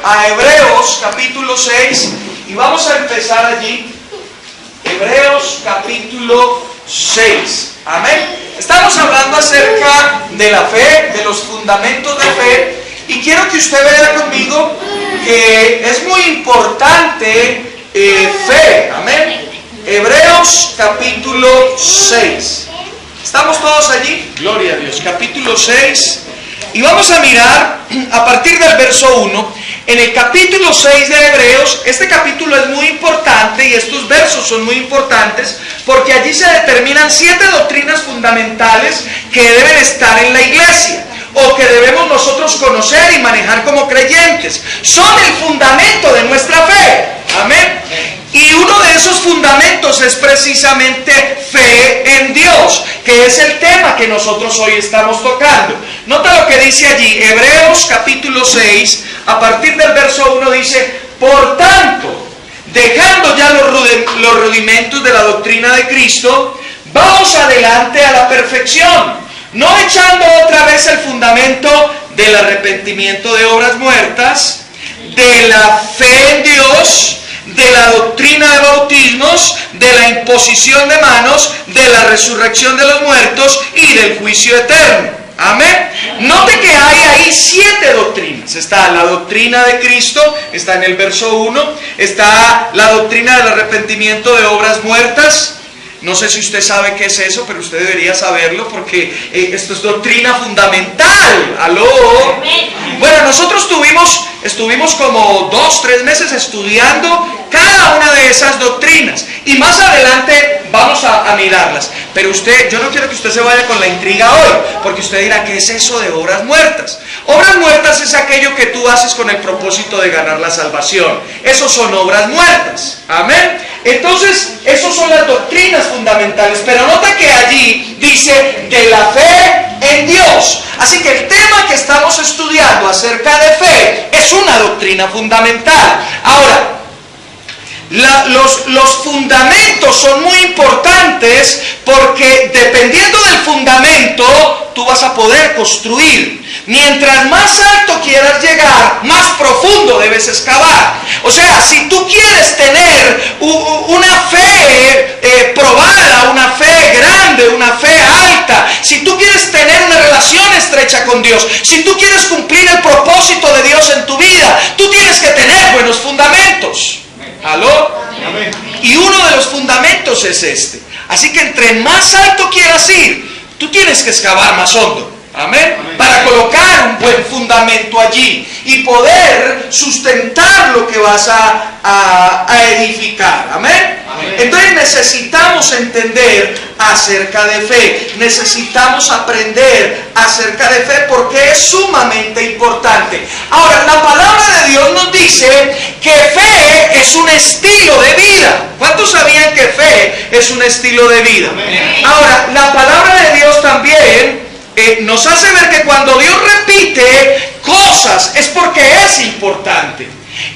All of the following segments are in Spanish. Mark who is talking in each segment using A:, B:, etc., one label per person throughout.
A: a Hebreos capítulo 6 y vamos a empezar allí. Hebreos capítulo 6. Amén. Estamos hablando acerca de la fe, de los fundamentos de fe, y quiero que usted vea conmigo que es muy importante fe. Amén. Hebreos capítulo 6. ¿Estamos todos allí? Gloria a Dios. Capítulo 6. Y vamos a mirar a partir del verso 1. En el capítulo 6 de Hebreos, este capítulo es muy importante y estos versos son muy importantes porque allí se determinan 7 doctrinas fundamentales que deben estar en la iglesia o que debemos nosotros conocer y manejar como creyentes. Son el fundamento de nuestra fe. Amén. Y uno de esos fundamentos es precisamente fe en Dios, que es el tema que nosotros hoy estamos tocando. Nota lo que dice allí, Hebreos capítulo 6, a partir del verso 1 dice: por tanto, dejando ya los rudimentos de la doctrina de Cristo, vamos adelante a la perfección, no echando otra vez el fundamento del arrepentimiento de obras muertas, de la fe en Dios, de la doctrina de bautismos, de la imposición de manos, de la resurrección de los muertos y del juicio eterno. Amén. Note que hay ahí 7 doctrinas. Está la doctrina de Cristo, está en el verso 1, está la doctrina del arrepentimiento de obras muertas. No sé si usted sabe qué es eso, pero usted debería saberlo porque esto es doctrina fundamental. ¿Aló? Bueno, nosotros estuvimos como 2-3 meses estudiando cada una de esas doctrinas y más adelante vamos a mirarlas. Pero yo no quiero que usted se vaya con la intriga hoy, porque usted dirá, ¿qué es eso de obras muertas? Obras muertas es aquello que tú haces con el propósito de ganar la salvación. Esos son obras muertas. Amén. Entonces, esas son las doctrinas fundamentales. Pero nota que allí dice de la fe en Dios. Así que el tema que estamos estudiando acerca de fe es una doctrina fundamental. Ahora, los fundamentos son muy importantes porque dependiendo del fundamento tú vas a poder construir. Mientras más alto quieras llegar, más profundo debes excavar. O sea, si tú quieres tener una fe probada, una fe grande, una fe alta, si tú quieres tener una relación estrecha con Dios, si tú quieres cumplir el propósito de Dios en tu vida, tú tienes que tener buenos fundamentos. ¿Aló? Amén. Y uno de los fundamentos es este. Así que entre más alto quieras ir, tú tienes que excavar más hondo. Amén. Amén. Para colocar un buen fundamento allí y poder sustentar lo que vas a edificar. Amén. Amén. Entonces necesitamos entender acerca de fe, necesitamos aprender acerca de fe porque es sumamente importante. Ahora, la palabra de Dios nos dice que fe es un estilo de vida. ¿Cuántos sabían que fe es un estilo de vida? Amén. Ahora, la palabra de Dios también nos hace ver que cuando Dios repite cosas es porque es importante.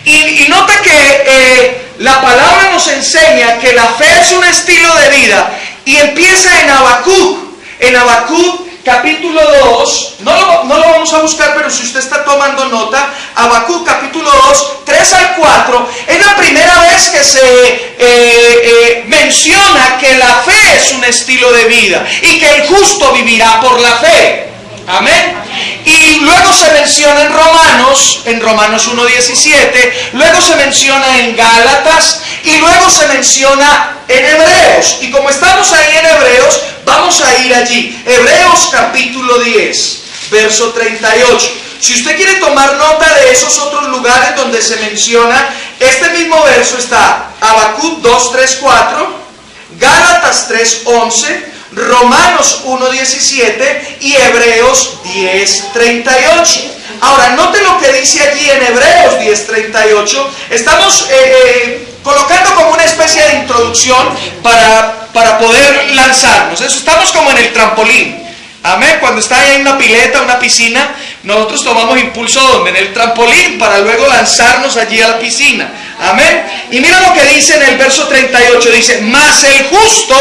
A: Y nota que la palabra nos enseña que la fe es un estilo de vida y empieza en Habacuc. En Habacuc capítulo 2, no lo vamos a buscar, pero si usted está tomando nota, Habacuc capítulo 2, 3 al 4, es la primera vez que se menciona que la fe es un estilo de vida y que el justo vivirá por la fe. Amén. Y luego se menciona en Romanos 1:17, luego se menciona en Gálatas y luego se menciona en Hebreos. Y como estamos ahí en Hebreos, vamos a ir allí. Hebreos capítulo 10, verso 38. Si usted quiere tomar nota de esos otros lugares donde se menciona este mismo verso, está Habacuc 2, 3, 4, Gálatas 3, 11, Romanos 1:17 y Hebreos 10:38. Ahora, note lo que dice allí en Hebreos 10:38. Estamos colocando como una especie de introducción para poder lanzarnos. Eso, estamos como en el trampolín. Amén. Cuando está ahí en una pileta, una piscina, nosotros tomamos impulso ¿dónde? En el trampolín para luego lanzarnos allí a la piscina. Amén. Y mira lo que dice en el verso 38. Dice, mas el justo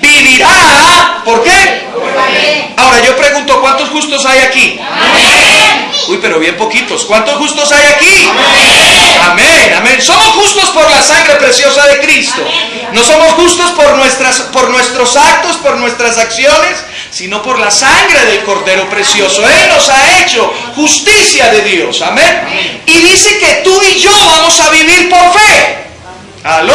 A: vivirá. ¿Por qué? Ahora yo pregunto, ¿cuántos justos hay aquí? Amén. Uy, pero bien poquitos. ¿Cuántos justos hay aquí? Amén, amén. Somos justos por la sangre preciosa de Cristo. No somos justos por nuestros actos, por nuestras acciones, sino por la sangre del Cordero precioso. Él nos ha hecho justicia de Dios. Amén. Y dice que tú y yo vamos a vivir por fe. ¿Aló?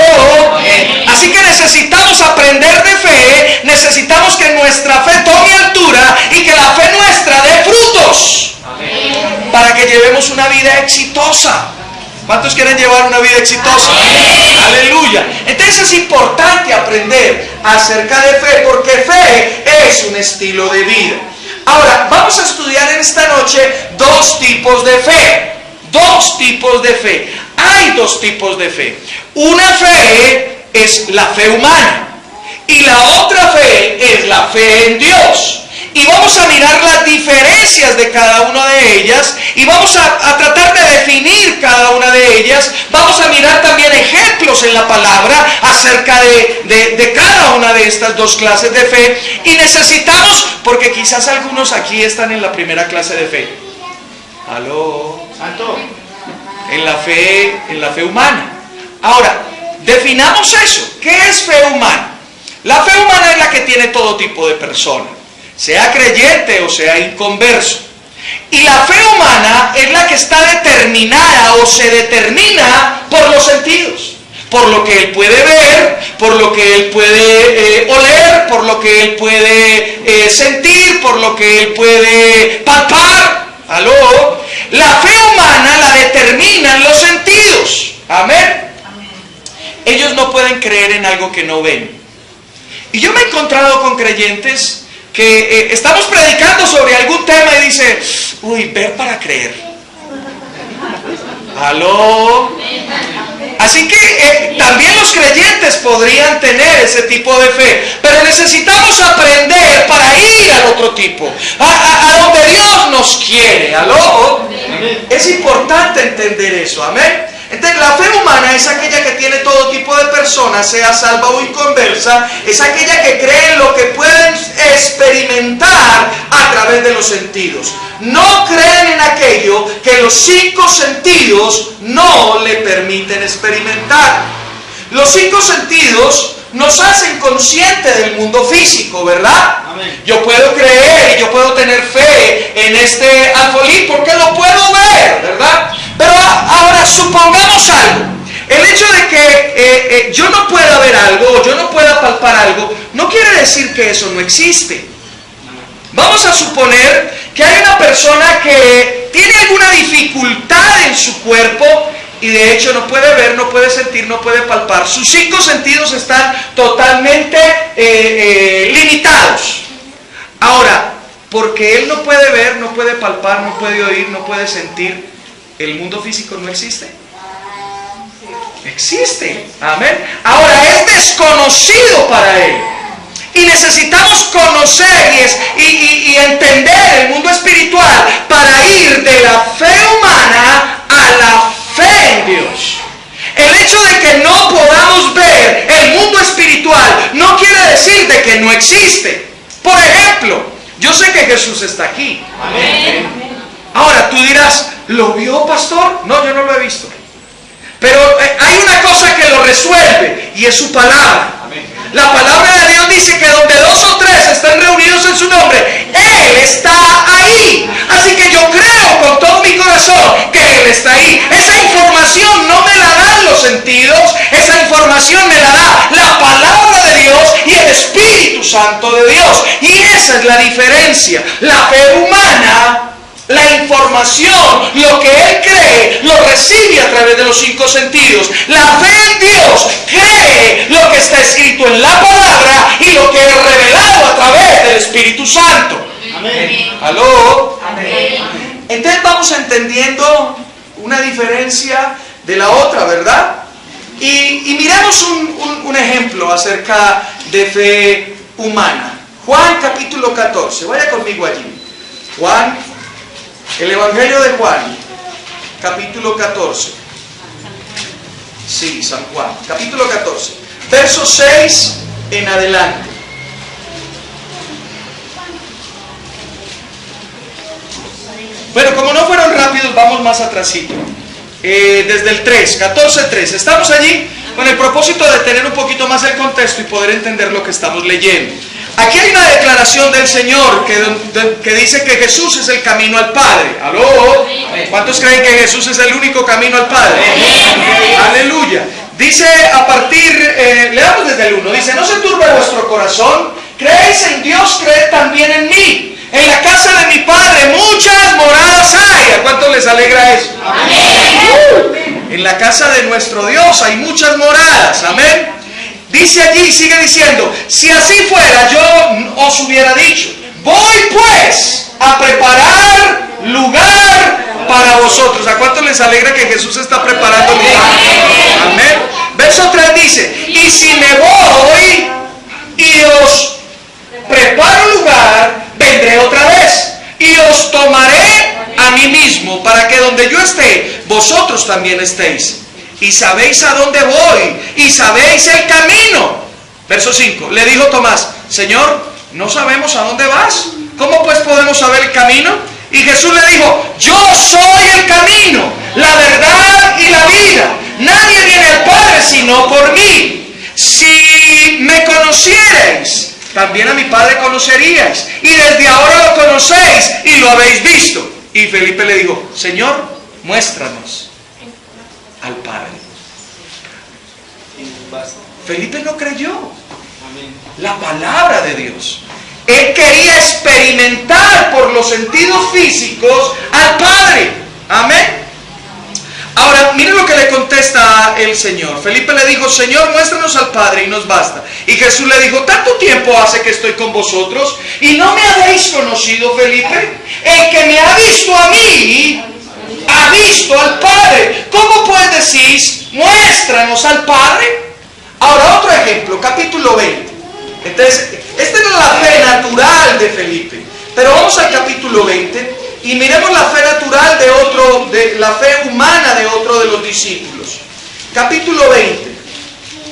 A: Así que necesitamos aprender de fe, necesitamos que nuestra fe tome altura y que la fe nuestra dé frutos para que llevemos una vida exitosa. ¿Cuántos quieren llevar una vida exitosa? Aleluya. Entonces es importante aprender acerca de fe, porque fe es un estilo de vida. Ahora, vamos a estudiar en esta noche dos tipos de fe. Dos tipos de fe. Hay dos tipos de fe. Una fe es la fe humana y la otra fe es la fe en Dios. Y vamos a mirar las diferencias de cada una de ellas y vamos a tratar de definir cada una de ellas. Vamos a mirar también ejemplos en la palabra acerca de cada una de estas dos clases de fe. Y necesitamos, porque quizás algunos aquí están en la primera clase de fe. ¿Aló? Santo. En la fe humana. Ahora, definamos eso. ¿Qué es fe humana? La fe humana es la que tiene todo tipo de personas, sea creyente o sea inconverso. Y la fe humana es la que está determinada o se determina por los sentidos. Por lo que él puede ver, por lo que él puede oler, por lo que él puede sentir, por lo que él puede palpar. ¿Aló? La fe humana la determinan los sentidos. Amén. Ellos no pueden creer en algo que no ven. Y yo me he encontrado con creyentes que estamos predicando sobre algún tema y dice, uy, ver para creer. ¿Aló? Así que también los creyentes podrían tener ese tipo de fe, pero necesitamos aprender para ir al otro tipo, a donde Dios nos quiere. ¿Aló? Es importante entender eso. Amén. Entonces la fe humana es aquella que tiene todo tipo de personas, sea salva o inconversa, es aquella que cree en lo que pueden experimentar a través de los sentidos. No creen en aquello que los 5 sentidos no le permiten experimentar. Los 5 sentidos nos hacen conscientes del mundo físico, ¿verdad? Amén. Yo puedo creer y yo puedo tener fe en este alfolí porque lo puedo ver, ¿verdad? Pero ahora supongamos algo. El hecho de que yo no pueda ver algo o yo no pueda palpar algo no quiere decir que eso no existe. Vamos a suponer que hay una persona que tiene alguna dificultad en su cuerpo y de hecho no puede ver, no puede sentir, no puede palpar. Sus 5 sentidos están totalmente limitados. Ahora, porque él no puede ver, no puede palpar, no puede oír, no puede sentir, ¿el mundo físico no existe? Existe. Amén. Ahora, es desconocido para él. Y necesitamos conocer y entender el mundo espiritual para ir de la fe humana a la fe en Dios. El hecho de que no podamos ver el mundo espiritual no quiere decir de que no existe. Por ejemplo, yo sé que Jesús está aquí. Amén. Ahora tú dirás, ¿lo vio, pastor? No, yo no lo he visto. Pero hay una cosa que lo resuelve y es su palabra. La palabra de Dios dice que donde 2 o 3 están reunidos en su nombre, Él está ahí. Así que yo creo con todo mi corazón que Él está ahí. Esa información no me la dan los sentidos, esa información me la da la palabra de Dios y el Espíritu Santo de Dios. Y esa es la diferencia. La fe humana, la información, lo que él cree, lo recibe a través de los 5 sentidos. La fe en Dios cree lo que está escrito en la palabra y lo que es revelado a través del Espíritu Santo. Amén. ¿Aló? Amén. Entonces vamos entendiendo una diferencia de la otra, ¿verdad? Y miremos un ejemplo acerca de fe humana. Juan capítulo 14. Vaya conmigo allí. Juan, el Evangelio de Juan, capítulo 14. Sí, San Juan, capítulo 14. Verso 6 en adelante. Bueno, como no fueron rápidos, vamos más atrasito. Desde el 3, 14:3. ¿Estamos allí? Con el propósito de tener un poquito más el contexto y poder entender lo que estamos leyendo. Aquí hay una declaración del Señor que dice que Jesús es el camino al Padre. ¿Aló? ¿Cuántos creen que Jesús es el único camino al Padre? Aleluya. Dice a partir, leamos desde el 1, dice: no se turbe vuestro corazón, creéis en Dios, creed también en mí. En la casa de mi Padre muchas moradas hay. ¿A cuántos les alegra eso? Amén. En la casa de nuestro Dios hay muchas moradas. Amén. Dice allí, sigue diciendo: si así fuera, yo os hubiera dicho, voy pues a preparar lugar para vosotros. ¿A cuántos les alegra que Jesús está preparando lugar? Amén. Verso 3 dice: y si me voy y os preparo lugar, vendré otra vez y os tomaré a mí mismo, para que donde yo esté, vosotros también estéis. Y sabéis a dónde voy, y sabéis el camino. Verso 5, le dijo Tomás: Señor, no sabemos a dónde vas, ¿cómo pues podemos saber el camino? Y Jesús le dijo: yo soy el camino, la verdad y la vida. Nadie viene al Padre sino por mí. Si me conocierais, también a mi Padre conoceríais, y desde ahora lo conocéis y lo habéis visto. Y Felipe le dijo: Señor, muéstranos al Padre. Felipe no creyó la palabra de Dios. Él quería experimentar por los sentidos físicos al Padre. Amén. Ahora, miren lo que le contesta el Señor. Felipe le dijo: Señor, muéstranos al Padre y nos basta. Y Jesús le dijo: ¿tanto tiempo hace que estoy con vosotros y no me habéis conocido, Felipe? El que me ha visto a mí, ha visto al Padre. ¿Cómo pues decís, muéstranos al Padre? Ahora, otro ejemplo, capítulo 20. Entonces, esta era la fe natural de Felipe. Pero vamos al capítulo 20 y miremos la fe natural de la fe humana de otro de los discípulos. Capítulo 20,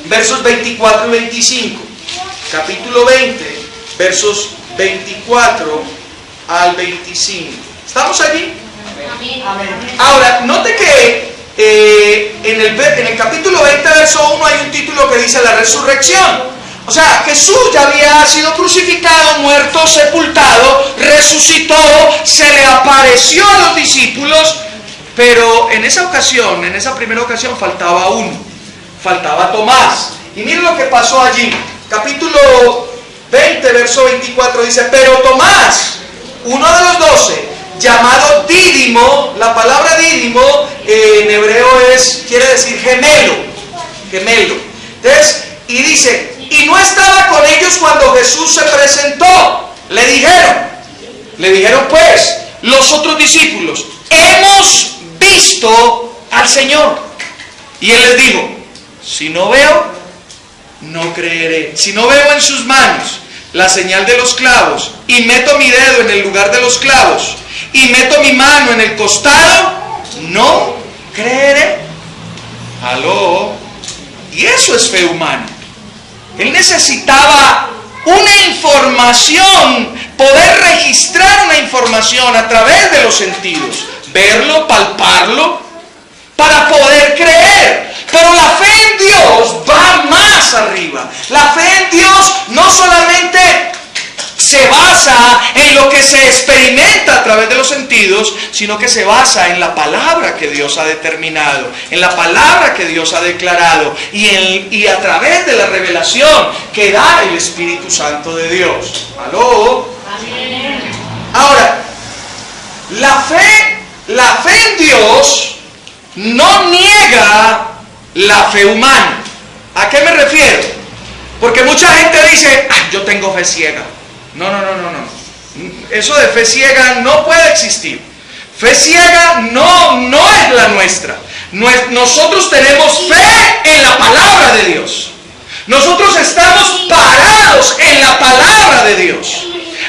A: versos 24 y 25. Capítulo 20, versos 24 al 25. ¿Estamos allí? Amén. Ahora, note que en el capítulo 20, verso 1, hay un título que dice la resurrección. O sea, Jesús ya había sido crucificado, muerto, sepultado, resucitó, se le apareció a los discípulos, pero en esa ocasión, en esa primera ocasión, faltaba uno, faltaba Tomás. Y miren lo que pasó allí. Capítulo 20, verso 24 dice: pero Tomás, uno de los 12, llamado Dídimo, la palabra Dídimo en hebreo quiere decir gemelo. Entonces, y dice: y no estaba con ellos cuando Jesús se presentó. Le dijeron pues los otros discípulos: hemos visto al Señor. Y él les dijo: si no veo, no creeré. Si no veo en sus manos la señal de los clavos, y meto mi dedo en el lugar de los clavos, y meto mi mano en el costado, no creeré. ¿Aló? Y eso es fe humana. Él necesitaba una información, poder registrar una información a través de los sentidos, verlo, palparlo, para poder creer. Pero la fe en Dios va más arriba. La fe en Dios no solamente se basa en lo que se experimenta a través de los sentidos, sino que se basa en la palabra que Dios ha determinado, en la palabra que Dios ha declarado y a través de la revelación que da el Espíritu Santo de Dios. ¿Aló? Amén. Ahora, la fe en Dios no niega la fe humana. ¿A qué me refiero? Porque mucha gente dice: yo tengo fe ciega. No. Eso de fe ciega no puede existir. Fe ciega no es la nuestra. Nosotros tenemos fe en la palabra de Dios. Nosotros estamos parados en la palabra de Dios.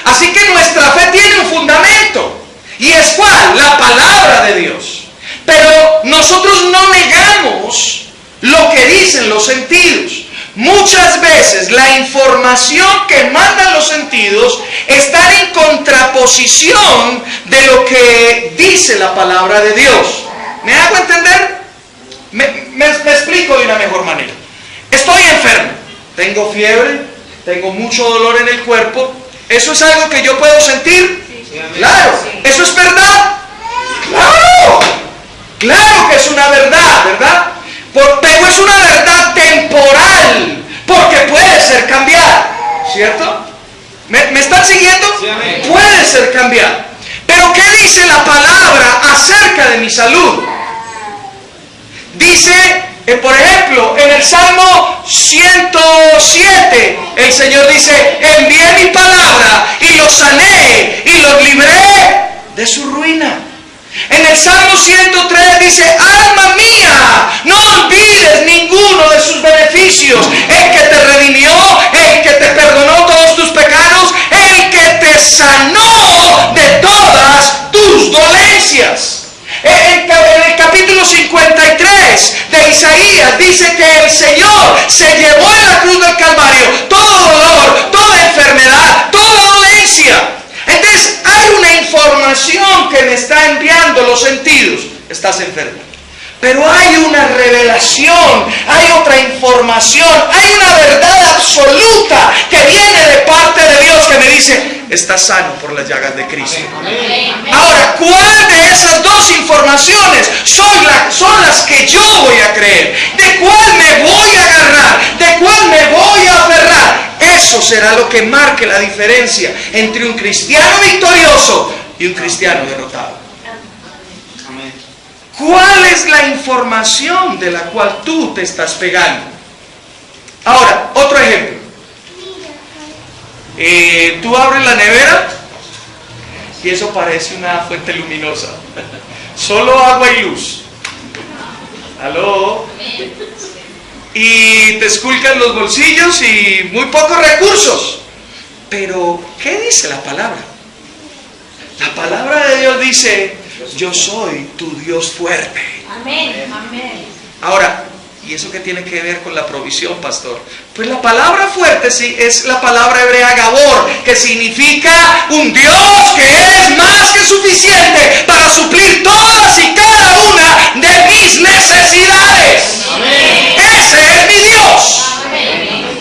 A: Así que nuestra fe tiene un fundamento. ¿Y es cuál? La palabra de Dios. Pero nosotros no negamos lo que dicen los sentidos. muchas veces la información que mandan los sentidos está en contraposición de lo que dice la palabra de Dios. ¿Me hago entender? Me explico de una mejor manera. Estoy enfermo, tengo fiebre, tengo mucho dolor en el cuerpo. ¿Eso es algo que yo puedo sentir? Claro. ¿Eso es verdad? Claro. Claro que es una verdad, ¿verdad? Pero es una verdad temporal, porque puede ser cambiada, ¿cierto? ¿Me están siguiendo? Puede ser cambiada. Pero ¿qué dice la palabra acerca de mi salud? Dice, por ejemplo, en el Salmo 107, el Señor dice, envié mi palabra y los sané y los libré de su ruina. En el Salmo 103 dice, alma mía, no olvides ninguno de sus beneficios, el que te redimió, el que te perdonó todos tus pecados, el que te sanó de todas tus dolencias. En el capítulo 53 de Isaías dice que el Señor se llevó en la cruz del Calvario todo dolor, toda enfermedad, toda dolencia. Entonces hay una información que me está enviando los sentidos. Estás enfermo. Pero hay una revelación, hay otra información, hay una verdad absoluta que viene de parte de Dios que me dice, estás sano por las llagas de Cristo. Ahora, ¿cuál de esas dos informaciones son las que yo voy a creer? ¿De cuál me voy a agarrar? ¿De cuál me voy a aferrar? Eso será lo que marque la diferencia entre un cristiano victorioso y un cristiano derrotado. ¿Cuál es la información de la cual tú te estás pegando? Ahora, otro ejemplo. Tú abres la nevera y eso parece una fuente luminosa. Solo agua y luz. ¿Aló? Y te esculcan los bolsillos y muy pocos recursos. Pero, ¿qué dice la palabra? La palabra de Dios dice, yo soy tu Dios fuerte.
B: Amén. Amén.
A: Ahora, ¿y eso qué tiene que ver con la provisión, pastor? Pues la palabra fuerte sí es la palabra hebrea Gabor, que significa un Dios que es más que suficiente para suplir todas y cada una de mis necesidades.
B: Amén.
A: Ese es mi Dios.
B: Amén.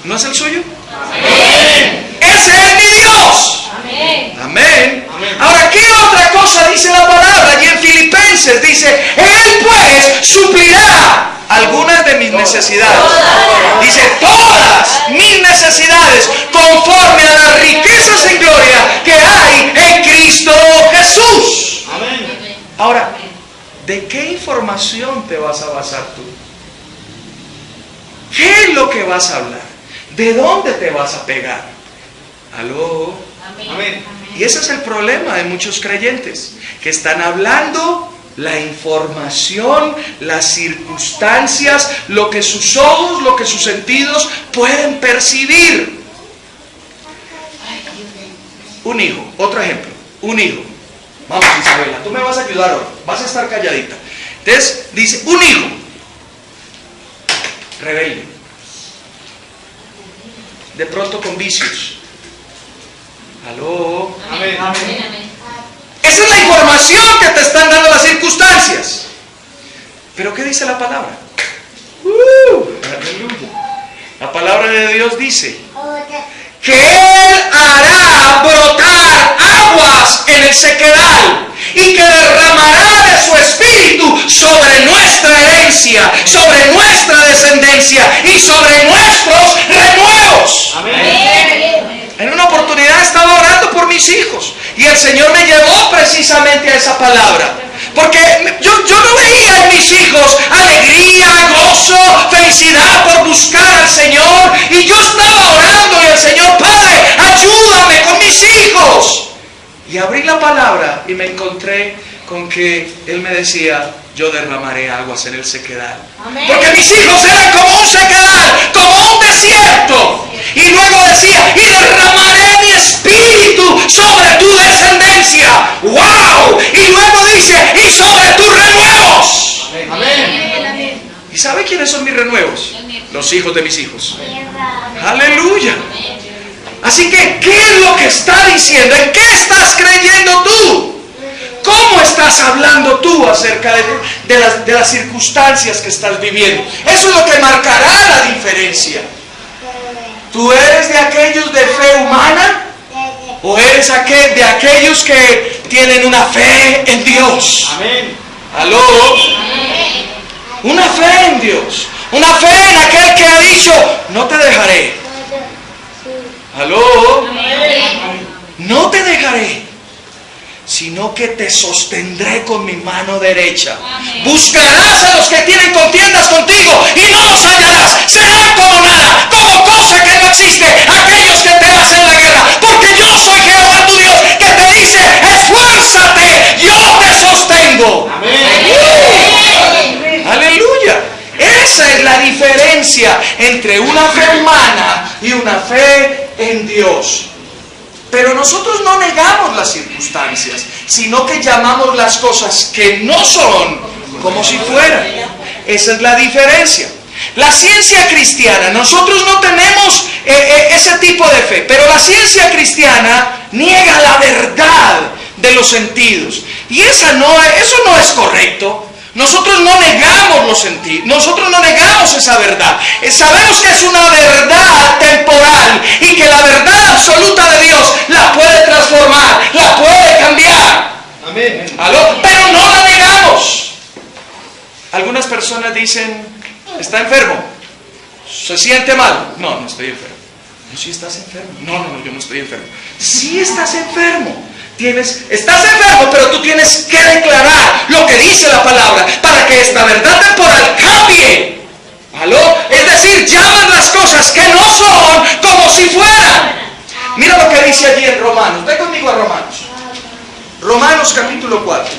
A: ¿No es el suyo?
B: Amén.
A: Ese es mi Dios.
B: Amén.
A: Amén. Ahora, ¿qué otra cosa dice la palabra? Y en Filipenses dice, Él pues suplirá algunas de mis necesidades. Dice, todas mis necesidades, conforme a las riquezas en gloria que hay en Cristo Jesús. Ahora, ¿de qué información te vas a basar tú? ¿Qué es lo que vas a hablar? ¿De dónde te vas a pegar? ¿Aló?
B: Amén.
A: Y ese es el problema de muchos creyentes, que están hablando la información, las circunstancias, lo que sus ojos, lo que sus sentidos pueden percibir. Un hijo, otro ejemplo, un hijo. Vamos, Isabela, tú me vas a ayudar hoy, vas a estar calladita. Entonces, dice, un hijo rebelde, de pronto con vicios. ¿Aló?
B: Amén. Amén.
A: Esa es la información que te están dando las circunstancias. Pero ¿qué dice la palabra? Aleluya. La palabra de Dios dice que Él hará brotar aguas en el sequedal y que derramará de su espíritu sobre nuestra herencia, sobre nuestra descendencia y sobre nuestros renuevos.
B: Amén.
A: En una oportunidad estaba orando por mis hijos y el Señor me llevó precisamente a esa palabra. Porque yo no veía en mis hijos alegría, gozo, felicidad por buscar al Señor. Y yo estaba orando y el Señor, Padre, ayúdame con mis hijos. Y abrí la palabra y me encontré con que Él me decía, yo derramaré aguas en el sequedal.
B: Amén.
A: Porque mis hijos eran como un sequedal, como un desierto. Y luego decía, y derramaré mi espíritu sobre tu descendencia. ¡Wow! Y luego dice, y sobre tus renuevos.
B: Amén.
A: Y sabe quiénes son mis renuevos? Los hijos de mis hijos. Aleluya. Así que, ¿qué es lo que está diciendo? ¿En qué estás creyendo tú? ¿Cómo estás hablando tú acerca de las circunstancias que estás viviendo? Eso es lo que marcará la diferencia. ¿Tú eres de aquellos de fe humana? ¿O eres de aquellos que tienen una fe en Dios?
B: Amén.
A: ¿Aló? Una fe en Dios. Una fe en aquel que ha dicho, no te dejaré. ¿Aló? No te dejaré, sino que te sostendré con mi mano derecha. Buscarás a los que tienen contiendas contigo y no los hallarás. Serán como nada, como cosa que no existe, aquellos que te hacen la guerra. Porque yo soy Jehová tu Dios, que te dice, esfuérzate, yo te sostengo. Aleluya. Esa es la diferencia entre una fe humana y una fe en Dios. Pero nosotros no negamos las circunstancias, sino que llamamos las cosas que no son como si fueran. Esa es la diferencia. La ciencia cristiana, nosotros no tenemos ese tipo de fe, pero la ciencia cristiana niega la verdad de los sentidos. Y eso no es correcto. Nosotros no negamos los sentidos, nosotros no negamos esa verdad. Sabemos que es una verdad temporal y que la verdad absoluta de Dios la puede transformar, la puede cambiar.
B: Amén.
A: ¿Aló? Pero no la negamos. Algunas personas dicen, ¿está enfermo? ¿Se siente mal? No, no estoy enfermo. No, sí estás enfermo. No, yo no estoy enfermo. Sí estás enfermo. Estás enfermo, pero tú tienes que declarar lo que dice la palabra para que esta verdad temporal cambie. ¿Aló? Es decir, llaman las cosas que no son como si fueran. Mira lo que dice allí en Romanos. Ve conmigo a Romanos. Romanos capítulo 4.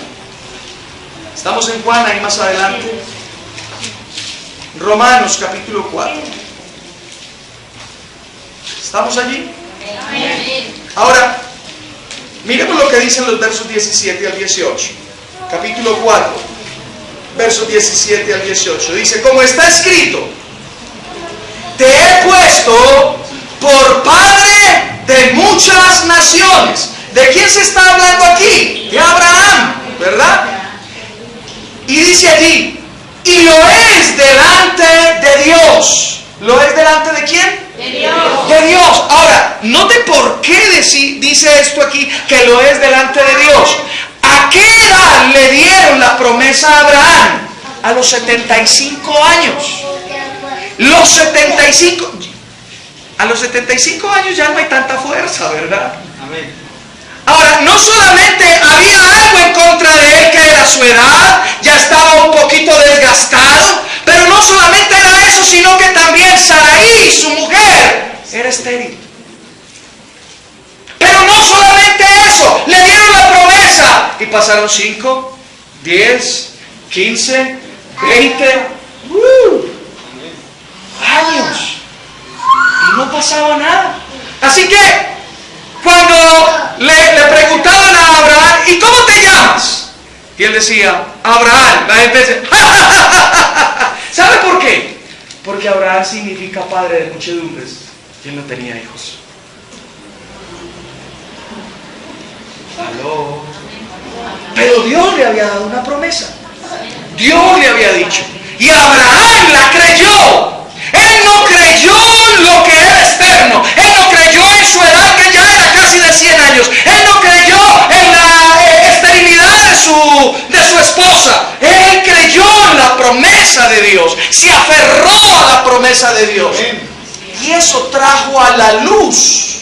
A: Estamos en Juan ahí más adelante. Romanos capítulo 4. ¿Estamos allí? Ahora, miremos lo que dicen los versos 17 al 18. Capítulo 4, versos 17 al 18. Dice, como está escrito, te he puesto por padre de muchas naciones. ¿De quién se está hablando aquí? De Abraham, ¿verdad? Y dice allí, y lo es delante de Dios. ¿Lo es delante de quién?
B: De Dios.
A: De Dios. Ahora, note por qué dice esto aquí, que lo es delante de Dios. ¿A qué edad le dieron la promesa a Abraham? A los 75 años. A los 75 años ya no hay tanta fuerza, ¿verdad?
B: Amén.
A: Ahora, no solamente había algo en contra de él que era su edad, ya estaba un poquito desgastado, pero no solamente era eso, sino que también Sarai, su mujer, era estéril. Pero no solamente eso, le dieron la promesa y pasaron 5, 10, 15, 20 años y no pasaba nada. Así que cuando le preguntaban a Abraham, ¿y cómo te llamas? Y él decía, Abraham. La gente dice, ¡ja, ja, ja, ja! ¿Sabe por qué? Porque Abraham significa padre de muchedumbres y él no tenía hijos. ¿Aló? Pero Dios le había dado una promesa. Dios le había dicho. Y Abraham la creyó. Él no creyó en lo que era externo. Él no creyó en su edad, que ya era casi de 100 años. Él no creyó en la esterilidad de su esposa. Él creyó en la promesa de Dios. Se aferró a la promesa de Dios. Y eso trajo a la luz.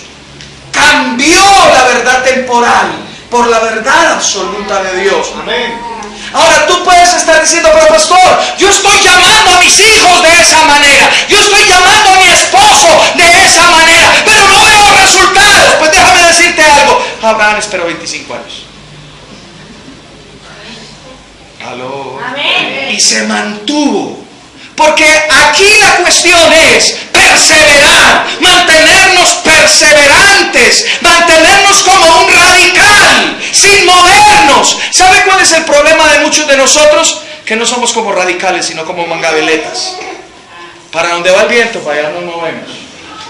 A: Cambió la verdad temporal por la verdad absoluta de Dios.
B: Amén.
A: Ahora tú puedes estar diciendo, pero pastor, yo estoy llamando a mis hijos de esa manera, yo estoy llamando a mi esposo de esa manera, pero no veo resultados. Pues déjame decirte algo, Abraham esperó 25 años. ¿Aló?
B: Amén.
A: Y se mantuvo. Porque aquí la cuestión es perseverar, mantenernos perseverantes, mantenernos como un radical, sin movernos. ¿Sabe cuál es el problema de muchos de nosotros? que no somos como radicales, sino como mangabeletas. Para donde va el viento, para allá nos movemos.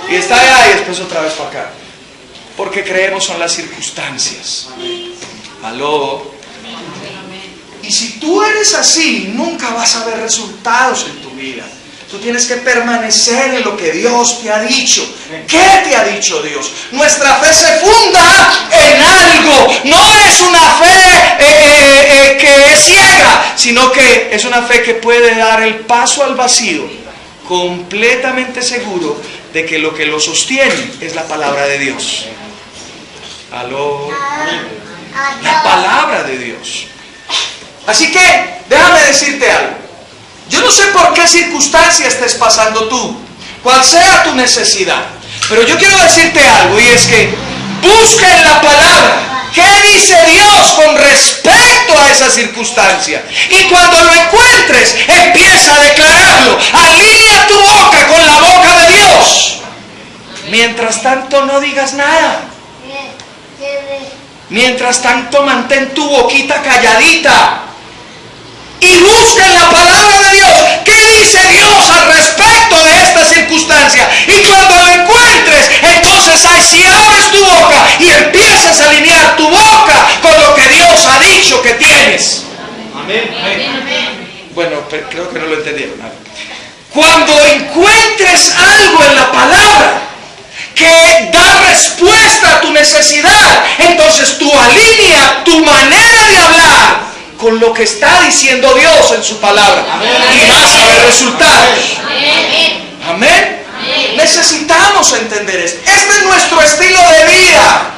A: Y está allá y después otra vez para acá. Porque creemos son las circunstancias. Aló. Y si tú eres así, nunca vas a ver resultados en tu vida. Tú tienes que permanecer en lo que Dios te ha dicho. ¿Qué te ha dicho Dios? Nuestra fe se funda en algo. No es una fe que es ciega, sino que es una fe que puede dar el paso al vacío, completamente seguro de que lo que lo sostiene es la palabra de Dios. Aló. La palabra de Dios. Así que, déjame decirte algo. Yo no sé por qué circunstancia estés pasando tú, cuál sea tu necesidad, pero yo quiero decirte algo, y es que busca en la palabra qué dice Dios con respecto a esa circunstancia. Y cuando lo encuentres, empieza a declararlo. Alinea tu boca con la boca de Dios. Mientras tanto, no digas nada. Mientras tanto, mantén tu boquita calladita. Y busca en la palabra de Dios qué dice Dios al respecto de esta circunstancia. Y cuando lo encuentres, entonces ahí sí abres tu boca y empiezas a alinear tu boca con lo que Dios ha dicho que tienes. Amén. Amén. Bueno, creo que no lo entendieron. Cuando encuentres algo en la palabra que da respuesta a tu necesidad, entonces tú alinea tu manera de hablar con lo que está diciendo Dios en su palabra. Amén. Y vas a ver resultados. Amén. Amén. Amén. Necesitamos entender esto. Este es nuestro estilo de vida.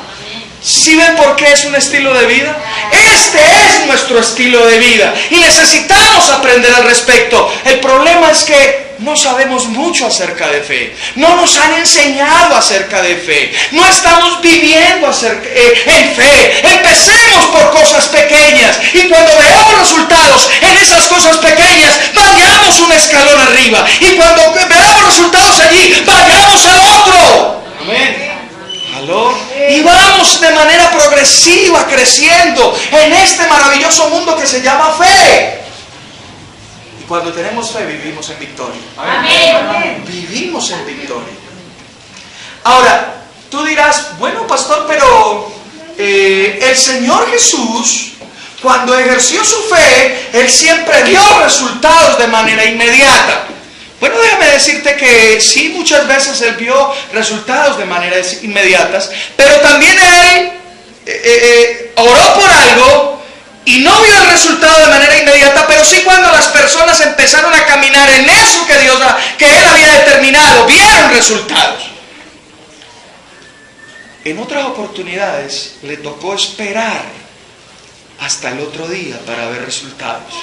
A: ¿Sí ven por qué es un estilo de vida? Este es nuestro estilo de vida y necesitamos aprender al respecto. El problema es que no sabemos mucho acerca de fe. No nos han enseñado acerca de fe. No estamos viviendo en fe. Empecemos por cosas pequeñas y cuando veamos resultados en esas cosas pequeñas, vayamos un escalón arriba. Y cuando veamos resultados allí, vayamos al otro. Amén. ¿Aló? Y vamos de manera progresiva creciendo en este maravilloso mundo que se llama fe. Y cuando tenemos fe vivimos en victoria. Amén. Vivimos en victoria. Ahora, tú dirás, bueno, pastor, pero el Señor Jesús, cuando ejerció su fe, Él siempre dio resultados de manera inmediata. Bueno, déjame decirte que sí, muchas veces Él vio resultados de maneras inmediatas, pero también Él oró por algo y no vio el resultado de manera inmediata, pero sí cuando las personas empezaron a caminar en eso que Él había determinado, vieron resultados. En otras oportunidades le tocó esperar hasta el otro día para ver resultados.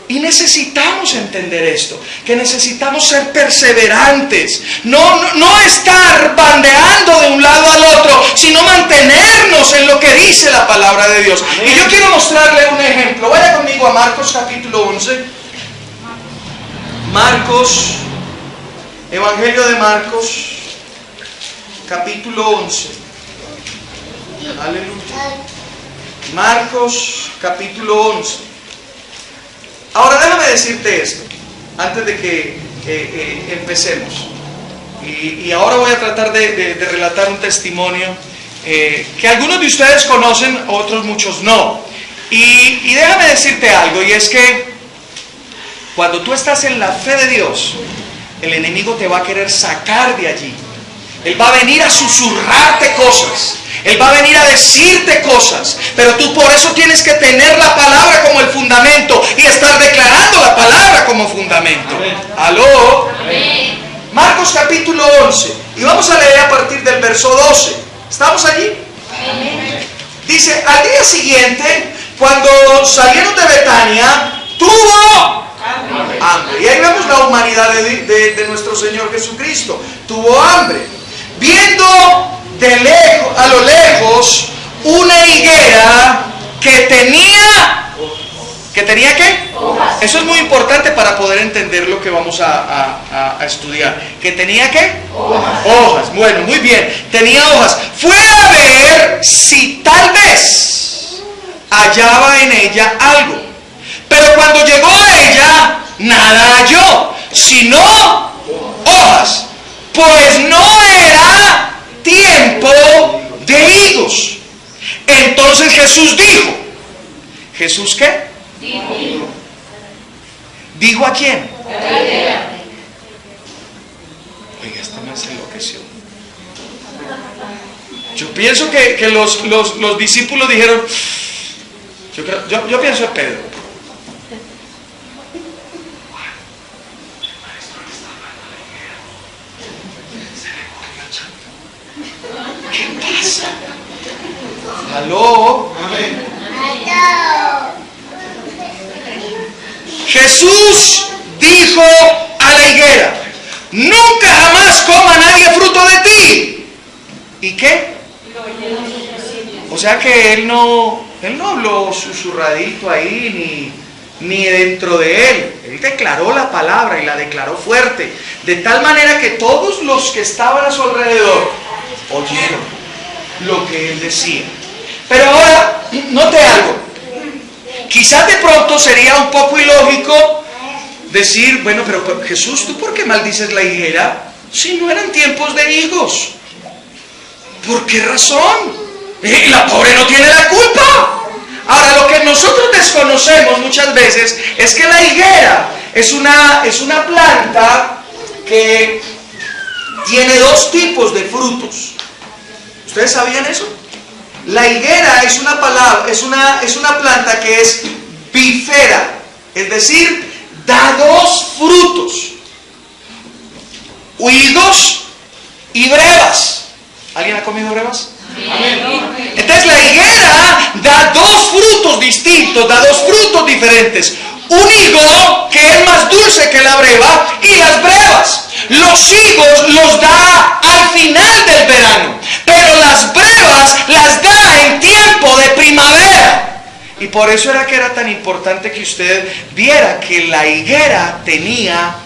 A: Y necesitamos entender esto, que necesitamos ser perseverantes, no estar bandeando de un lado al otro, sino mantenernos en lo que dice la palabra de Dios. Amén. Y yo quiero mostrarle un ejemplo. Vaya conmigo a Marcos capítulo 11. Marcos, Evangelio de Marcos, capítulo 11. Aleluya. Marcos, capítulo 11. Ahora déjame decirte esto, antes de que empecemos. Y ahora voy a tratar de relatar un testimonio que algunos de ustedes conocen, otros muchos no. Y déjame decirte algo, y es que cuando tú estás en la fe de Dios, el enemigo te va a querer sacar de allí. Él va a venir a susurrarte cosas. Él va a venir a decirte cosas, pero tú por eso tienes que tener la palabra como el fundamento y estar declarando la palabra como fundamento. Amén. ¿Aló? Amén. Marcos capítulo 11, y vamos a leer a partir del verso 12. ¿Estamos allí? Amén. Dice, al día siguiente, cuando salieron de Betania, tuvo hambre. Y ahí vemos la humanidad de nuestro Señor Jesucristo. Tuvo hambre. Viendo a lo lejos una higuera que tenía ¿qué? Hojas. Eso es muy importante para poder entender lo que vamos a estudiar. ¿Que tenía qué? Hojas. Bueno, muy bien. Tenía hojas. Fue a ver si tal vez hallaba en ella algo. Pero nada halló, sino hojas, pues no era tiempo de higos. Entonces Jesús dijo, ¿Jesús qué? ¿Dijo a quién? Oiga, este me se enloqueció. Yo pienso que los discípulos dijeron, yo pienso en Pedro. ¿Qué pasa? ¿Aló? Jesús dijo a la higuera, nunca jamás coma nadie fruto de ti. ¿Y qué? O sea que él no habló susurradito ahí, ni dentro de él. Él declaró la palabra y la declaró fuerte, de tal manera que todos los que estaban a su alrededor oyeron lo que él decía. Pero ahora, note algo. Quizás de pronto sería un poco ilógico decir, bueno, pero Jesús, ¿tú por qué maldices la higuera si no eran tiempos de higos? ¿Por qué razón? La pobre no tiene la culpa. Ahora, lo que nosotros desconocemos muchas veces es que la higuera es una planta que tiene dos tipos de frutos. ¿Ustedes sabían eso? La higuera es una planta que es bífera, es decir, da dos frutos, higos y brevas. ¿Alguien ha comido brevas? Amén. Entonces la higuera da dos frutos distintos, da dos frutos diferentes. Un higo que es más dulce que la breva y las brevas. Los higos los da al final del verano, pero las brevas las da en tiempo de primavera. Y por eso era que era tan importante que usted viera que la higuera tenía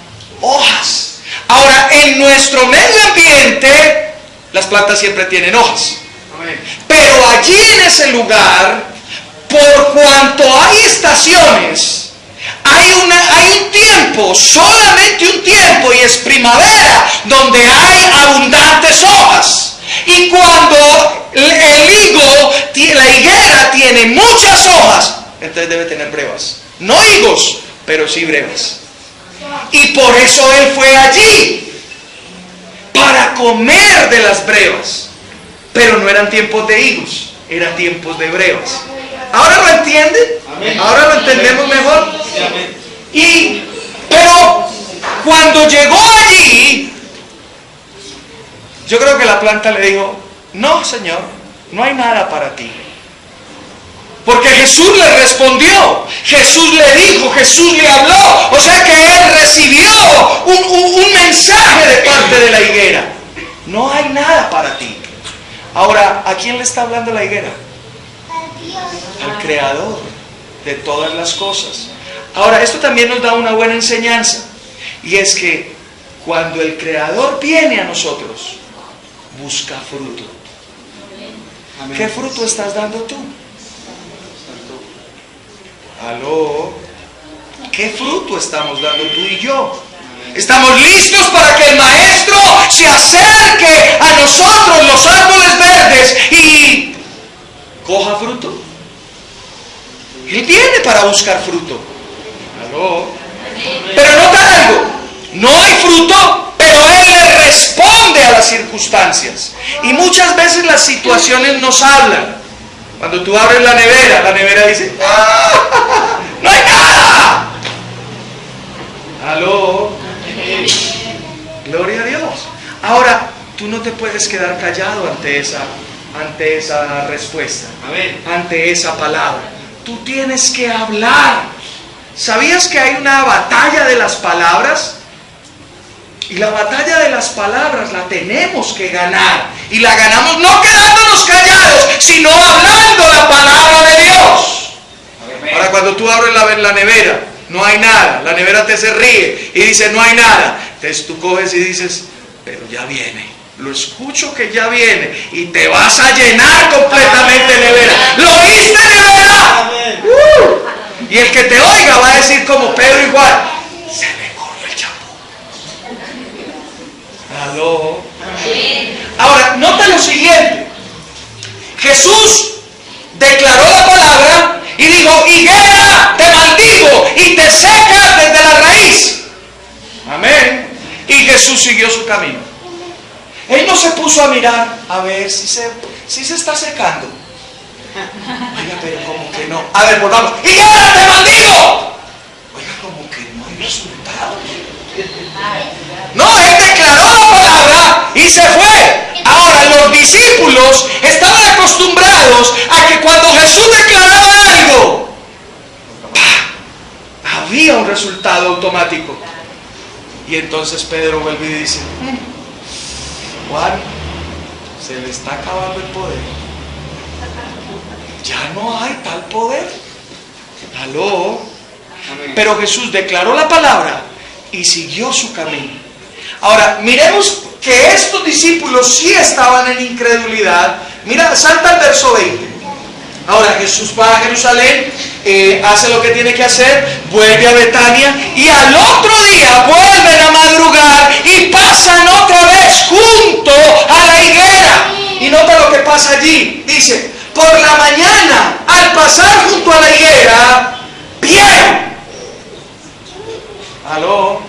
A: hojas. Ahora, en nuestro medio ambiente, las plantas siempre tienen hojas. Pero allí en ese lugar, por cuanto hay estaciones, hay un tiempo, solamente un tiempo, y es primavera, donde hay abundantes hojas. Y cuando el higo, la higuera tiene muchas hojas, entonces debe tener brevas. No higos, pero sí brevas. Y por eso él fue allí, para comer de las brevas. Pero no eran tiempos de higos, eran tiempos de brevas. ¿Ahora lo entienden? ¿Ahora lo entendemos mejor? Pero cuando llegó allí, yo creo que la planta le dijo, no, Señor, no hay nada para ti. Porque Jesús le respondió, Jesús le dijo, Jesús le habló. O sea que él recibió un mensaje de parte de la higuera. No hay nada para ti. Ahora, ¿a quién le está hablando la higuera? Al Creador de todas las cosas. Ahora, esto también nos da una buena enseñanza. Y es que cuando el Creador viene a nosotros, busca fruto. ¿Qué fruto estás dando tú? ¿Aló? ¿Qué fruto estamos dando tú y yo? ¿Estamos listos para que el Maestro se acerque a nosotros, los árboles verdes, y coja fruto? Él viene para buscar fruto. ¿Aló? Pero nota algo, no hay fruto, pero Él le responde a las circunstancias. Y muchas veces las situaciones nos hablan. Cuando tú abres la nevera dice, ¡ah! ¡No hay nada! ¿Aló? Gloria a Dios. Ahora, tú no te puedes quedar callado ante esa respuesta, ante esa palabra. Tú tienes que hablar. ¿Sabías que hay una batalla de las palabras? Y la batalla de las palabras la tenemos que ganar. Y la ganamos no quedándonos callados, sino hablando la palabra de Dios. Ahora, cuando tú abres la nevera, no hay nada. La nevera se ríe y dice, no hay nada. Entonces tú coges y dices, pero ya viene. Lo escucho que ya viene. Y te vas a llenar completamente nevera. ¿Lo oíste, nevera? Y el que te oiga va a decir como Pedro igual, Jesús declaró la palabra y dijo: higuera, te maldigo y te secas desde la raíz. Amén. Y Jesús siguió su camino. Él no se puso a mirar a ver si se está secando. Oiga, pero como que no. A ver, volvamos. ¡higuera, te maldigo! Oiga, como que no hay resultado. No, él declaró la palabra y se fue. Ahora, los discípulos estaban acostumbrados a que cuando Jesús declaraba algo, ¡pah!, había un resultado automático. Y entonces Pedro vuelve y dice: Juan, se le está acabando el poder. Ya no hay tal poder. ¿Aló? Pero Jesús declaró la palabra y siguió su camino. Ahora, miremos que estos discípulos sí estaban en incredulidad. Mira, salta al verso 20. Ahora Jesús va a Jerusalén, hace lo que tiene que hacer, vuelve a Betania y al otro día vuelven a madrugar y pasan otra vez junto a la higuera. Y nota lo que pasa allí. Dice: por la mañana, al pasar junto a la higuera, vieron. ¿Aló?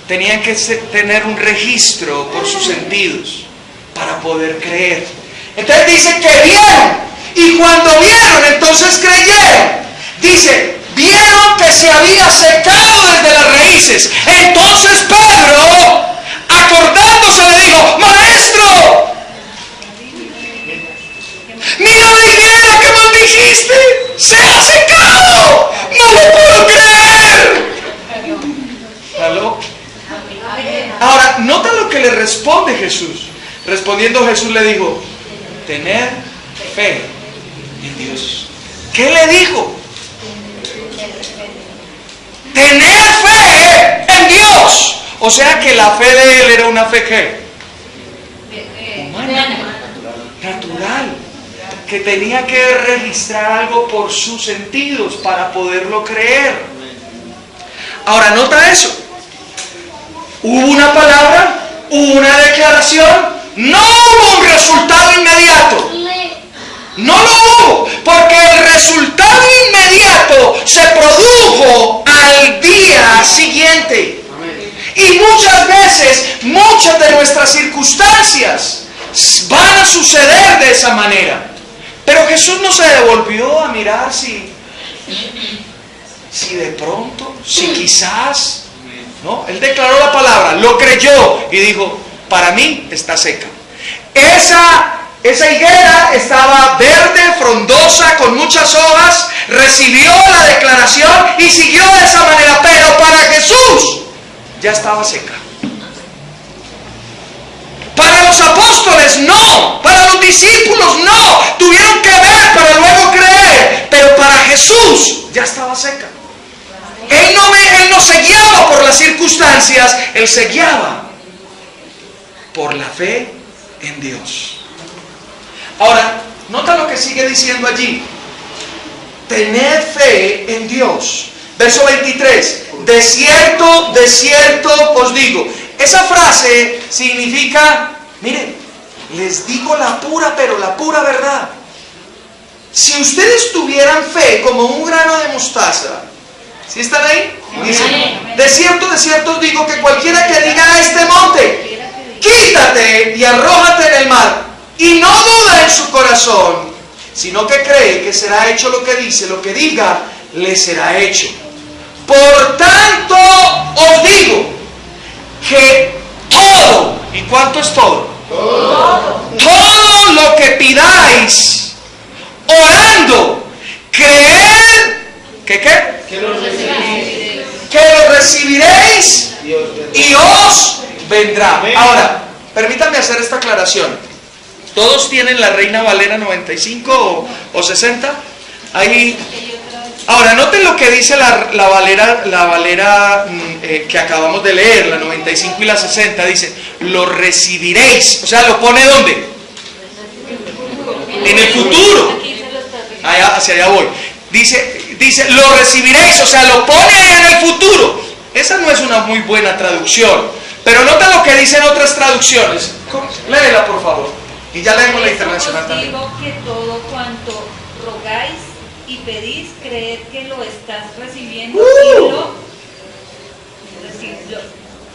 A: Tenían que tener un registro por sus sentidos para poder creer. Entonces dice que vieron. Y cuando vieron, entonces creyeron. Dice: vieron que se había secado desde las raíces. Entonces Pedro, acordándose, le dijo: maestro, mira la higuera que maldijiste, se ha secado. No lo puedo creer. ¿Aló? Ahora, nota lo que le responde Jesús. Respondiendo Jesús le dijo: tener fe en Dios. ¿Qué le dijo? Tener fe en Dios. O sea que la fe de él era una fe ¿qué? Humana, natural, que tenía que registrar algo por sus sentidos para poderlo creer. Ahora nota eso. Hubo una palabra, hubo una declaración, no hubo un resultado inmediato. No lo hubo, porque el resultado inmediato se produjo al día siguiente. Y muchas veces, muchas de nuestras circunstancias van a suceder de esa manera. Pero Jesús no se devolvió a mirar si de pronto, si quizás. No, él declaró la palabra, lo creyó y dijo: para mí está seca. Esa higuera estaba verde, frondosa, con muchas hojas, recibió la declaración y siguió de esa manera, pero para Jesús ya estaba seca. Para los apóstoles no, para los discípulos no, tuvieron que ver para luego creer, pero para Jesús ya estaba seca. Él no se guiaba por las circunstancias, él se guiaba por la fe en Dios. Ahora, nota lo que sigue diciendo allí. Tened fe en Dios. Verso 23. De cierto os digo. Esa frase significa, miren, les digo la pura, pero la pura verdad. Si ustedes tuvieran fe como un grano de mostaza, ¿sí están ahí? Dice: de cierto os digo que cualquiera que diga a este monte, quítate y arrójate en el mar, y no duda en su corazón, sino que cree que será hecho lo que dice, lo que diga, le será hecho. Por tanto os digo que todo, ¿y cuánto es todo? Todo lo que pidáis, orando, creed, ¿que qué? Que lo recibiréis y os vendrá. Ahora, permítanme hacer esta aclaración. ¿Todos tienen la Reina Valera 95 o 60? Ahí. Ahora, noten lo que dice la Valera que acabamos de leer, la 95 y la 60. Dice: lo recibiréis. O sea, ¿lo pone dónde? En el futuro. Hacia allá voy. Dice, lo recibiréis, o sea, lo pone en el futuro. Esa no es una muy buena traducción. Pero nota lo que dicen otras traducciones. Léela, por favor. Y ya leemos la
C: Por eso
A: internacional
C: os
A: también.
C: digo que todo cuanto rogáis y pedís, creed que lo estás recibiendo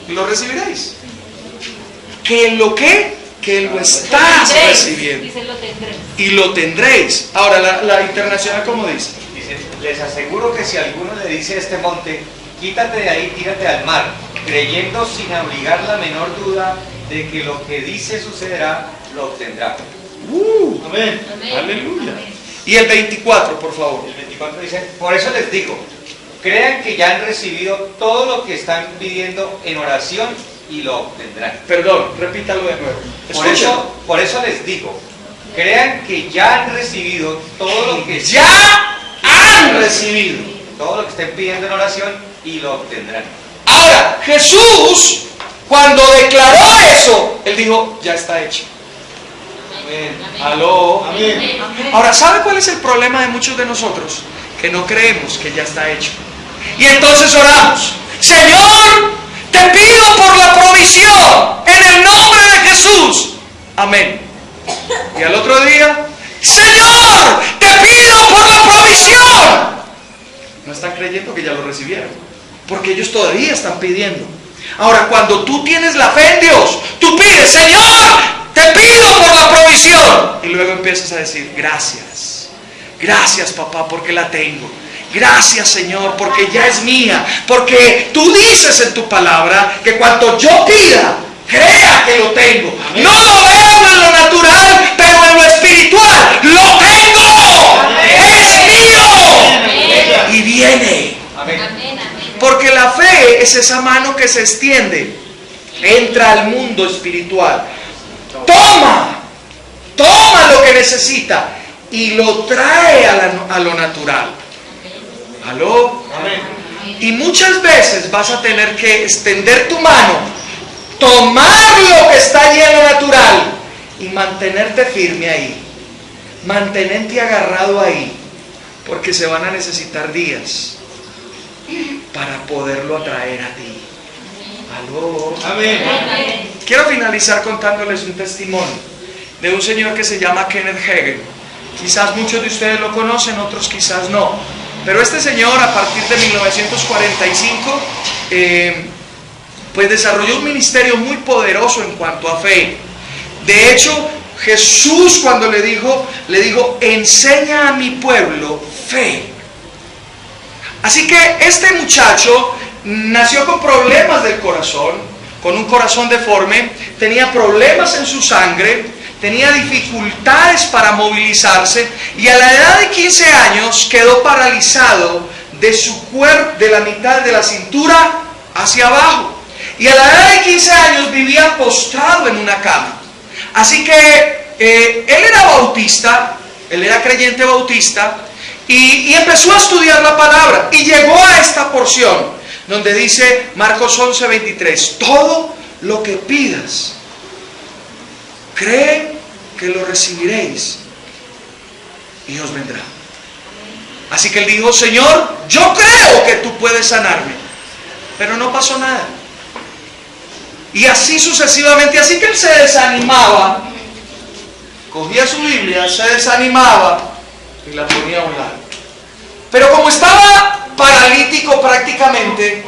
C: y
A: Lo recibiréis. ¿Que lo qué? Que lo estás recibiendo.
C: Dice lo tendréis.
A: Y lo tendréis. Ahora, la internacional, ¿cómo dice?
D: Dice, les aseguro que si alguno le dice a este monte, quítate de ahí, tírate al mar, creyendo sin abrigar la menor duda de que lo que dice sucederá, lo obtendrá.
A: Amén.
B: Amén.
A: Aleluya.
C: Amén.
A: Y el 24, por favor.
D: El 24 dice, por eso les digo, crean que ya han recibido todo lo que están pidiendo en oración y lo obtendrán.
A: Perdón, repítalo de nuevo.
D: Por eso les digo, crean que ya han recibido todo lo que
A: Ya han recibido.
D: todo lo que estén pidiendo en oración y lo obtendrán.
A: Ahora, Jesús, cuando declaró eso, Él dijo, ya está hecho.
B: Amén.
A: Aló.
B: Amén.
C: Amén.
A: Ahora, ¿sabe cuál es el problema de muchos de nosotros? Que no creemos que ya está hecho. Y entonces oramos, Señor, te pido por la provisión en el nombre de Jesús. Amén. Y al otro día, Señor, te pido por la provisión. No están creyendo que ya lo recibieron, porque ellos todavía están pidiendo. Ahora, cuando tú tienes la fe en Dios, tú pides, Señor, te pido por la provisión. Y luego empiezas a decir, gracias. Gracias, papá, porque la tengo. Gracias, Señor, porque ya es mía. Porque tú dices en tu palabra que cuanto yo pida, crea que lo tengo. No lo veo en lo natural, pero en lo espiritual lo tengo. Es mío. Y viene.
D: Amén.
B: Amén. Amén.
A: Porque la fe es esa mano que se extiende, entra al mundo espiritual, toma lo que necesita y lo trae a lo natural. ¿Aló?
D: Amén.
A: Y muchas veces vas a tener que extender tu mano, tomar lo que está allí en lo natural y mantenerte firme ahí, mantenerte agarrado ahí, porque se van a necesitar días para poderlo atraer a ti. ¿Aló?
D: Amén.
C: Amén.
A: Quiero finalizar contándoles un testimonio de un señor que se llama Kenneth Hagin. Quizás muchos de ustedes lo conocen, otros quizás no. Pero este señor, a partir de 1945, pues desarrolló un ministerio muy poderoso en cuanto a fe. De hecho, Jesús cuando le dijo, enseña a mi pueblo fe. Así que este muchacho nació con problemas del corazón, con un corazón deforme, tenía problemas en su sangre, tenía dificultades para movilizarse y a la edad de 15 años quedó paralizado de su cuerpo, de la mitad de la cintura hacia abajo. Y a la edad de 15 años vivía postrado en una cama. Así que él era bautista, él era creyente bautista y empezó a estudiar la palabra y llegó a esta porción donde dice Marcos 11:23, todo lo que pidas, cree que lo recibiréis y os vendrá. Así que él dijo, Señor, yo creo que tú puedes sanarme, pero no pasó nada. Y así sucesivamente, así que él se desanimaba, cogía su Biblia, se desanimaba y la ponía a un lado. Pero como estaba paralítico prácticamente,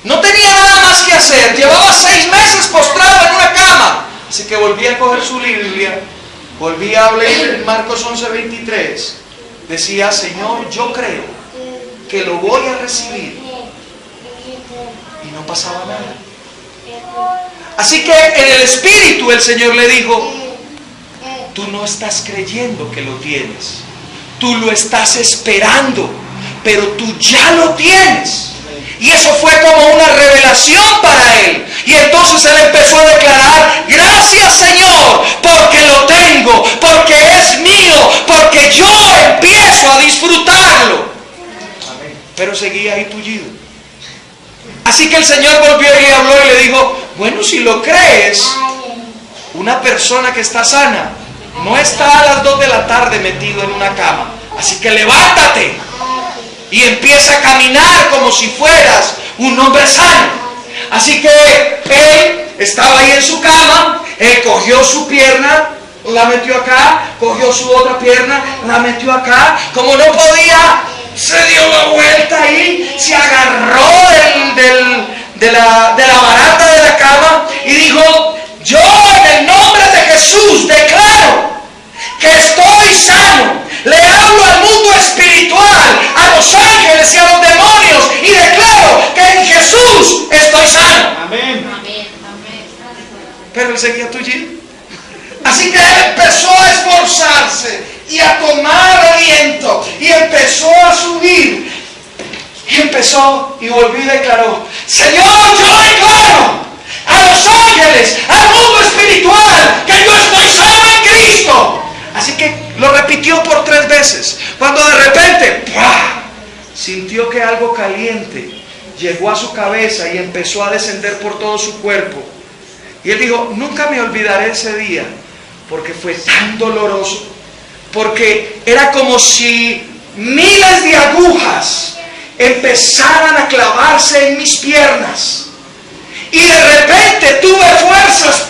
A: no tenía nada más que hacer, llevaba 6 meses postrado en una cama. Así que volvía a coger su Biblia, volvía a leer en Marcos 11:23. Decía, Señor, yo creo que lo voy a recibir. Y no pasaba nada. Así que en el espíritu el Señor le dijo, tú no estás creyendo que lo tienes, tú lo estás esperando, pero tú ya lo tienes. Y eso fue como una revelación para él. Y entonces él empezó a declarar, gracias Señor, porque lo tengo, porque es mío, porque yo empiezo a disfrutarlo. Pero seguía ahí tullido. Así que el Señor volvió y le habló y le dijo, bueno, si lo crees, una persona que está sana no está a las 2 de la tarde metido en una cama. Así que levántate y empieza a caminar como si fueras un hombre sano. Así que él estaba ahí en su cama, él cogió su pierna, la metió acá, cogió su otra pierna, la metió acá, como no podía, se dio la vuelta ahí, se agarró de la baranda de la cama y dijo: yo en el nombre de Jesús declaro que estoy sano, le hablo al mundo espiritual, a los ángeles y a los demonios y declaro que en Jesús estoy sano.
B: Amén.
A: Pero él seguía tullido. Así que él empezó a esforzarse y a tomar aliento y empezó a subir. Y empezó y volvió y declaró: Señor, yo declaro a los ángeles, al mundo espiritual, que yo estoy sano en Cristo. Así que lo repitió por 3 veces. Cuando de repente ¡pua!, sintió que algo caliente llegó a su cabeza y empezó a descender por todo su cuerpo. Y él dijo: nunca me olvidaré ese día, porque fue tan doloroso, porque era como si miles de agujas empezaran a clavarse en mis piernas. Y de repente tuve fuerzas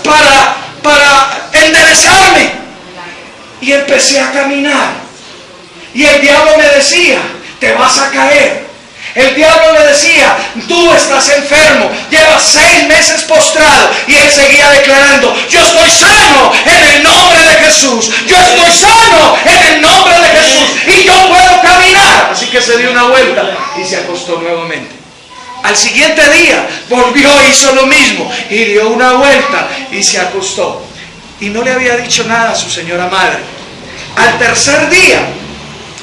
A: para enderezarme. Y empecé a caminar. Y el diablo me decía: te vas a caer. El diablo le decía: tú estás enfermo, llevas 6 meses postrado. Y él seguía declarando: yo estoy sano en el nombre de Jesús. Yo estoy sano en el nombre de Jesús. Y yo puedo caminar. Así que se dio una vuelta y se acostó nuevamente. Al siguiente día volvió e hizo lo mismo. Y dio una vuelta y se acostó. Y no le había dicho nada a su señora madre. Al tercer día,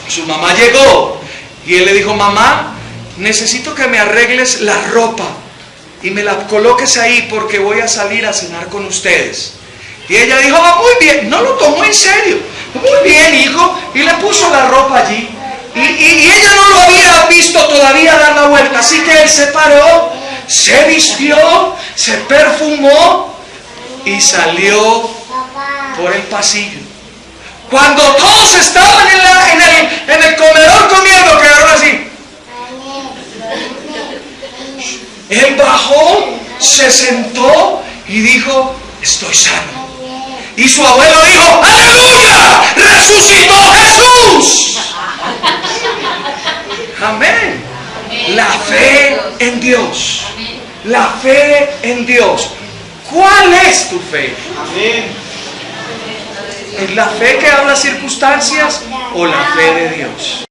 A: su mamá llegó y él le dijo: mamá, necesito que me arregles la ropa y me la coloques ahí porque voy a salir a cenar con ustedes. Y ella dijo: muy bien. No lo tomó en serio. Muy bien, hijo. Y le puso la ropa allí. Y ella no lo había visto todavía dar la vuelta. Así que él se paró, se vistió, se perfumó y salió por el pasillo. Cuando todos estaban en el comedor comiendo, quedaron así. Él bajó, se sentó y dijo: estoy sano. Y su abuelo dijo: ¡aleluya! ¡Resucitó Jesús! Amén. La fe en Dios. La fe en Dios. ¿Cuál es tu fe?
B: Amén.
A: ¿Es la fe que habla circunstancias o la fe de Dios?